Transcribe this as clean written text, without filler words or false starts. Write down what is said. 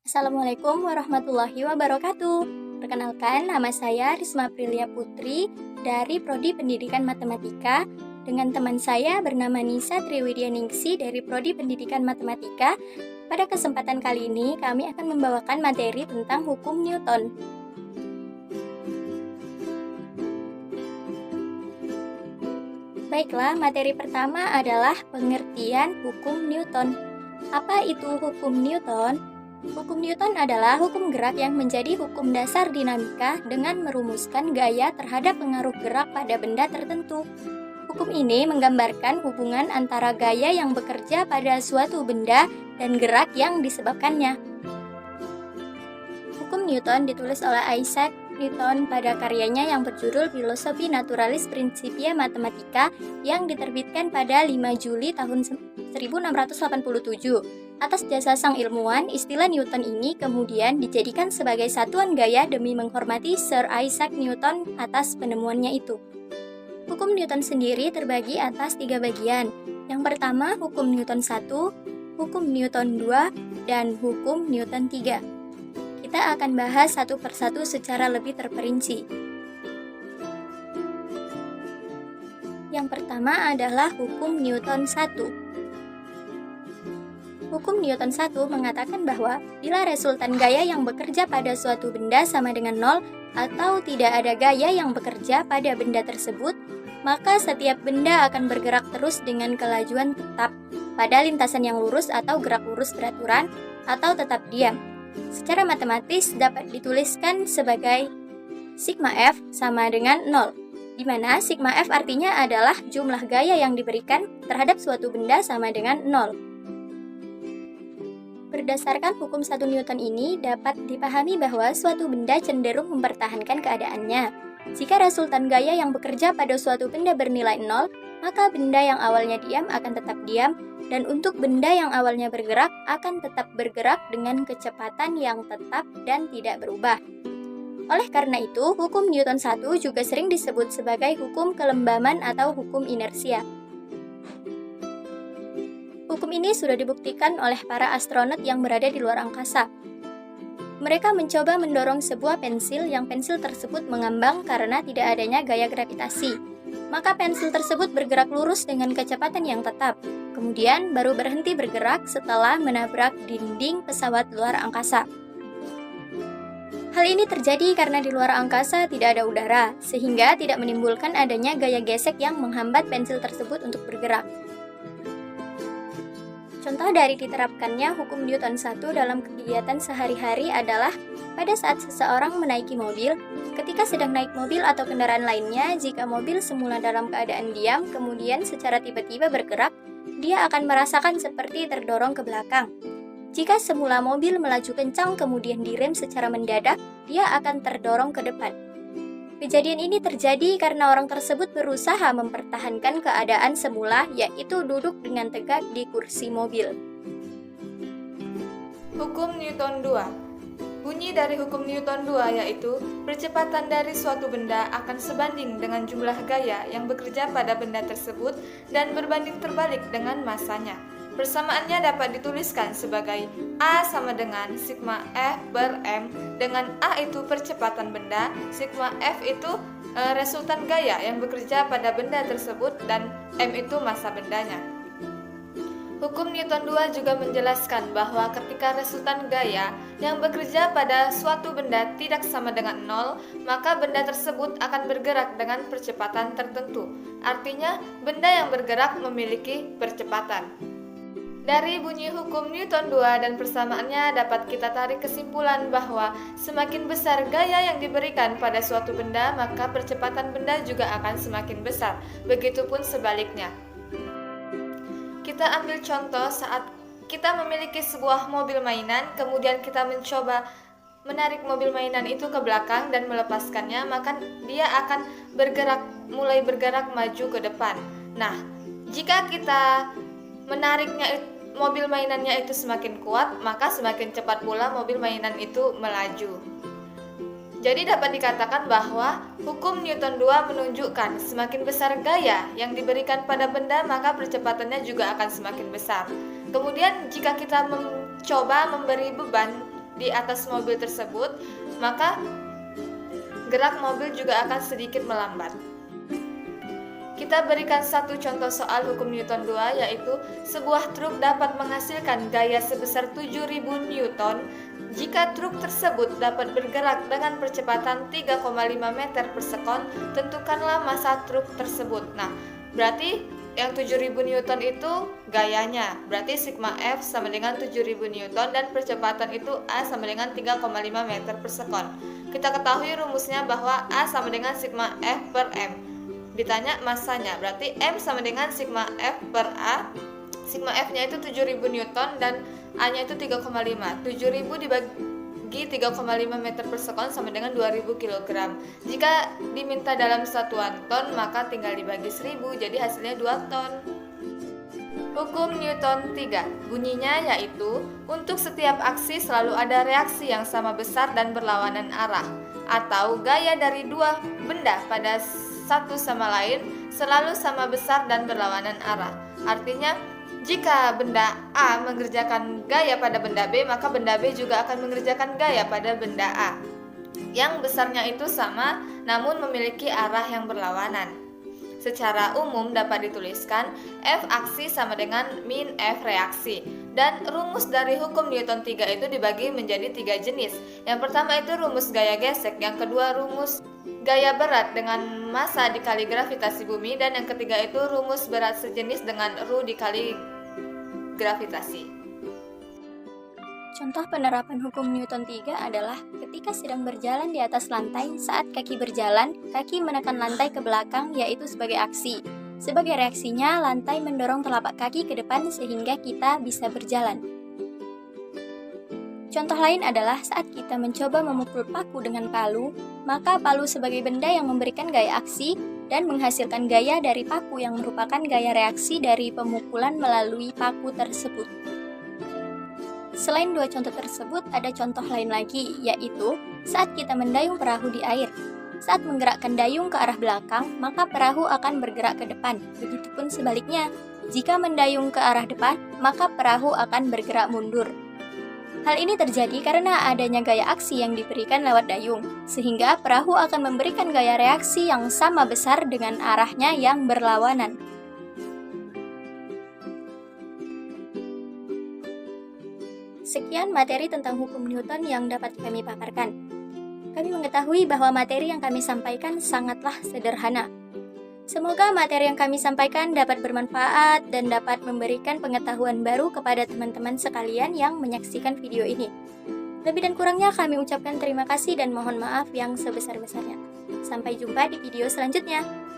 Assalamualaikum warahmatullahi wabarakatuh. Perkenalkan, nama saya Risma Aprilia Putri dari Prodi Pendidikan Matematika dengan teman saya bernama Nisa Triwidyaningsi dari Prodi Pendidikan Matematika. Pada kesempatan kali ini, kami akan membawakan materi tentang hukum Newton. Baiklah, materi pertama adalah pengertian hukum Newton. Apa itu hukum Newton? Hukum Newton adalah hukum gerak yang menjadi hukum dasar dinamika dengan merumuskan gaya terhadap pengaruh gerak pada benda tertentu. Hukum ini menggambarkan hubungan antara gaya yang bekerja pada suatu benda dan gerak yang disebabkannya. Hukum Newton ditulis oleh Isaac Newton pada karyanya yang berjudul Filosofi Naturalis Principia Mathematica yang diterbitkan pada 5 Juli tahun 1687. Atas jasa sang ilmuwan, istilah Newton ini kemudian dijadikan sebagai satuan gaya demi menghormati Sir Isaac Newton atas penemuannya itu. Hukum Newton sendiri terbagi atas 3 bagian. Yang pertama, hukum Newton 1, hukum Newton 2, dan hukum Newton 3. Kita akan bahas satu persatu secara lebih terperinci. Yang pertama adalah hukum Newton 1. Hukum Newton 1 mengatakan bahwa bila resultan gaya yang bekerja pada suatu benda sama dengan 0 atau tidak ada gaya yang bekerja pada benda tersebut, maka setiap benda akan bergerak terus dengan kelajuan tetap pada lintasan yang lurus atau gerak lurus beraturan atau tetap diam. Secara matematis dapat dituliskan sebagai sigma F sama dengan 0, di mana sigma F artinya adalah jumlah gaya yang diberikan terhadap suatu benda sama dengan 0. Berdasarkan hukum 1 Newton ini dapat dipahami bahwa suatu benda cenderung mempertahankan keadaannya. Jika resultan gaya yang bekerja pada suatu benda bernilai 0, maka benda yang awalnya diam akan tetap diam, dan untuk benda yang awalnya bergerak akan tetap bergerak dengan kecepatan yang tetap dan tidak berubah. Oleh karena itu, hukum Newton 1 juga sering disebut sebagai hukum kelembaman atau hukum inersia. Hukum ini sudah dibuktikan oleh para astronot yang berada di luar angkasa. Mereka mencoba mendorong sebuah pensil yang pensil tersebut mengambang karena tidak adanya gaya gravitasi. Maka pensil tersebut bergerak lurus dengan kecepatan yang tetap, kemudian baru berhenti bergerak setelah menabrak dinding pesawat luar angkasa. Hal ini terjadi karena di luar angkasa tidak ada udara, sehingga tidak menimbulkan adanya gaya gesek yang menghambat pensil tersebut untuk bergerak. Contoh dari diterapkannya hukum Newton 1 dalam kegiatan sehari-hari adalah pada saat seseorang menaiki mobil, ketika sedang naik mobil atau kendaraan lainnya, jika mobil semula dalam keadaan diam, kemudian secara tiba-tiba bergerak, dia akan merasakan seperti terdorong ke belakang. Jika semula mobil melaju kencang kemudian direm secara mendadak, dia akan terdorong ke depan. Kejadian ini terjadi karena orang tersebut berusaha mempertahankan keadaan semula, yaitu duduk dengan tegak di kursi mobil. Hukum Newton 2. Bunyi dari hukum Newton 2 yaitu percepatan dari suatu benda akan sebanding dengan jumlah gaya yang bekerja pada benda tersebut dan berbanding terbalik dengan masanya. Persamaannya dapat dituliskan sebagai A sama dengan sigma F per M, dengan A itu percepatan benda, sigma F itu resultan gaya yang bekerja pada benda tersebut, dan M itu massa bendanya. Hukum Newton 2 juga menjelaskan bahwa ketika resultan gaya yang bekerja pada suatu benda tidak sama dengan 0, maka benda tersebut akan bergerak dengan percepatan tertentu. Artinya, benda yang bergerak memiliki percepatan. Dari bunyi hukum Newton 2 dan persamaannya dapat kita tarik kesimpulan bahwa semakin besar gaya yang diberikan pada suatu benda, maka percepatan benda juga akan semakin besar. Begitupun sebaliknya. Kita ambil contoh saat kita memiliki sebuah mobil mainan, kemudian kita mencoba menarik mobil mainan itu ke belakang dan melepaskannya, maka dia akan mulai bergerak maju ke depan. Nah, jika kita menariknya mobil mainannya itu semakin kuat, maka semakin cepat pula mobil mainan itu melaju. Jadi dapat dikatakan bahwa hukum Newton 2 menunjukkan semakin besar gaya yang diberikan pada benda, maka percepatannya juga akan semakin besar. Kemudian jika kita mencoba memberi beban di atas mobil tersebut, maka gerak mobil juga akan sedikit melambat. Kita berikan satu contoh soal hukum Newton 2, yaitu sebuah truk dapat menghasilkan gaya sebesar 7.000 Newton jika truk tersebut dapat bergerak dengan percepatan 3,5 meter per sekon. Tentukanlah massa truk tersebut. Nah, berarti yang 7.000 Newton itu gayanya, berarti sigma F sama dengan 7.000 Newton dan percepatan itu A sama dengan 3,5 meter per sekon. Kita ketahui rumusnya bahwa A sama dengan sigma F per M. Ditanya masanya, berarti M sama dengan sigma F per A. Sigma F-nya itu 7.000 Newton dan A-nya itu 3,5. 7.000 dibagi 3,5 meter per sekon sama dengan 2.000 kg. Jika diminta dalam satuan ton, maka tinggal dibagi 1.000, jadi hasilnya 2 ton. Hukum Newton 3, bunyinya yaitu untuk setiap aksi selalu ada reaksi yang sama besar dan berlawanan arah, atau gaya dari dua benda pada satu sama lain selalu sama besar dan berlawanan arah. Artinya, jika benda A mengerjakan gaya pada benda B, maka benda B juga akan mengerjakan gaya pada benda A, yang besarnya itu sama namun memiliki arah yang berlawanan. Secara umum dapat dituliskan F aksi sama dengan min F reaksi. Dan rumus dari hukum Newton 3 itu dibagi menjadi 3 jenis. Yang pertama itu rumus gaya gesek, yang kedua rumus gaya berat dengan massa dikali gravitasi bumi, dan yang ketiga itu rumus berat sejenis dengan Ru dikali gravitasi. Contoh penerapan hukum Newton 3 adalah ketika sedang berjalan di atas lantai, saat kaki berjalan, kaki menekan lantai ke belakang, yaitu sebagai aksi. Sebagai reaksinya, lantai mendorong telapak kaki ke depan sehingga kita bisa berjalan. Contoh lain adalah saat kita mencoba memukul paku dengan palu, maka palu sebagai benda yang memberikan gaya aksi dan menghasilkan gaya dari paku yang merupakan gaya reaksi dari pemukulan melalui paku tersebut. Selain dua contoh tersebut, ada contoh lain lagi, yaitu saat kita mendayung perahu di air. Saat menggerakkan dayung ke arah belakang, maka perahu akan bergerak ke depan. Begitupun sebaliknya, jika mendayung ke arah depan, maka perahu akan bergerak mundur. Hal ini terjadi karena adanya gaya aksi yang diberikan lewat dayung, sehingga perahu akan memberikan gaya reaksi yang sama besar dengan arahnya yang berlawanan. Sekian materi tentang hukum Newton yang dapat kami paparkan. Kami mengetahui bahwa materi yang kami sampaikan sangatlah sederhana. Semoga materi yang kami sampaikan dapat bermanfaat dan dapat memberikan pengetahuan baru kepada teman-teman sekalian yang menyaksikan video ini. Lebih dan kurangnya kami ucapkan terima kasih dan mohon maaf yang sebesar-besarnya. Sampai jumpa di video selanjutnya.